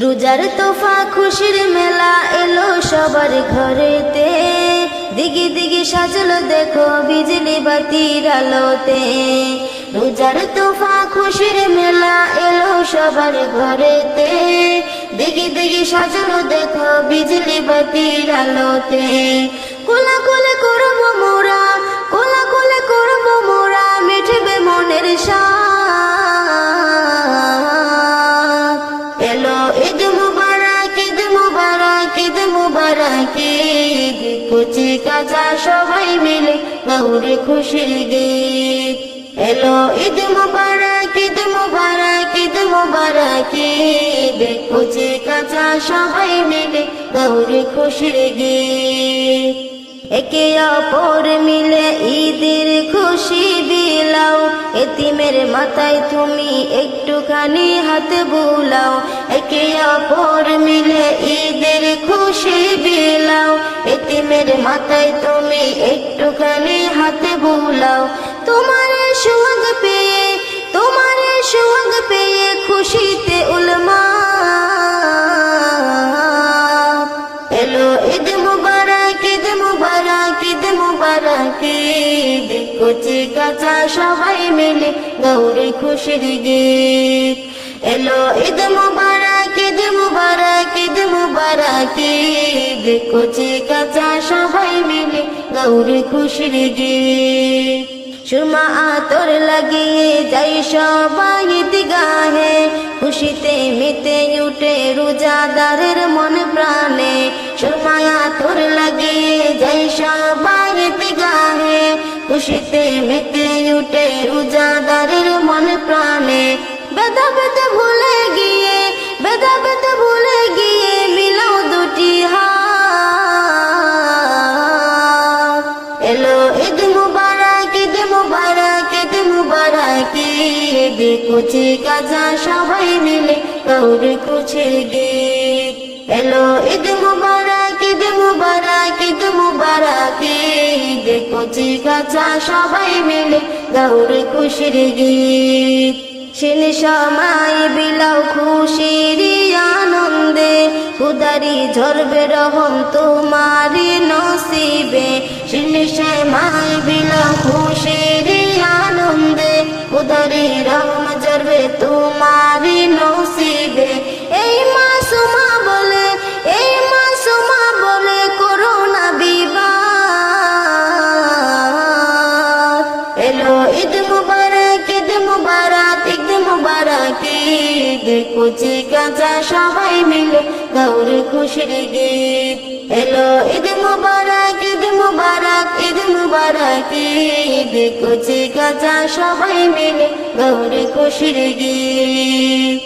রোজার তোফা খুশির মেলা এলো সবার ঘরেতে, দিগি দিগি সাজলো দেখো বিজলি বাতির আলোতে। রোজার তোফা খুশির মেলা এলো সবার ঘরেতে, দিগি দিগি সাজলো দেখো বিজলি বাতির আলোতে। কোলাকুলি করবো মোরা, কোলাকুলি করবো মোরা, মিটবে মনের সাথ। এলো ঈদ মুবারক, ঈদ মুবারক, ঈদ মুবারক, ঈদ কুচি কাঁচা সবাই মিলে গাউরে খুশির গীত। এলো ঈদ মুবারক, ঈদ মুবারক, ঈদ মুবারক, ঈদ কুচি কাঁচা সবাই মিলে গাউরে খুশির গীত। একে অপর মিলে ঈদের খুশি বিলাও, এতিমের মাথায় তুমি একটুখানি হাত বুলাও। একে অপর মিলে ঈদের খুশি বিলাও, এতিমের মাথায় তুমি একটুখানি হাত বুলাও। তোমার সোহাগ পেয়ে, তোমার সোহাগ পেয়ে খুশিতে উলমা। এলো ঈদ মুবারক, ঈদ মুবারক, ঈদ মুবারক, ঈদ কুচি কাঁচা সবাই মিলে গাউরে খুশির গীত। এলো ঈদ মুবারক, ঈদ মুবারক, ঈদ মুবারক, ঈদ কুচি কাঁচা সবাই মিলে গাউরে খুশির গীত। সুরমা আতর লাগিয়ে যাই সবাই ঈদগাহে, খুশিতে মেতে উঠে রোজাদারের মন প্রাণে। সুরমা আতর লাগিয়ে যাই সবাই ঈদগাহে, খুশিতে মেতে উঠে রোজাদারের মন প্রাণে। ভেদাভেদ ভুলে গিয়ে, ভেদাভেদ ভুলে গিয়ে মিলাও দুটি হাত। এলো ঈদ মুবারক, ঈদ মুবারক, ঈদ মুবারক, ঈদ কুচি কাঁচা সবাই মিলে গাউরে খুশির গীত। এলো ঈদ মুবারক, ঈদ মুবারক, ঈদ মুবারক, ঈদ কুচি কাঁচা সবাই মিলে গাউরে খুশির গীত। সেন সময় বিলাও খুশির আনন্দে, খুদারি ঝরবে রহম তোমারি নসিবে। সেন সময় বিলাও খুশির আনন্দে, খুদারি রহম ঝরবে তোমারি নসিবে। এই মাসুমা বলে, এই মাসুমা বলে করো না বিবাদ। এলো ঈদ মুবারক, ঈদ মুবারক, ঈদ মুবারক, ঈদ কুচি কাঁচা সবাই মিলে গাউরে খুশির গীত। এলো ঈদ মুবারক, ঈদ মুবারক, ঈদ মুবারক, ঈদ কুচি কাঁচা সবাই মিলে গাউরে খুশির গীত।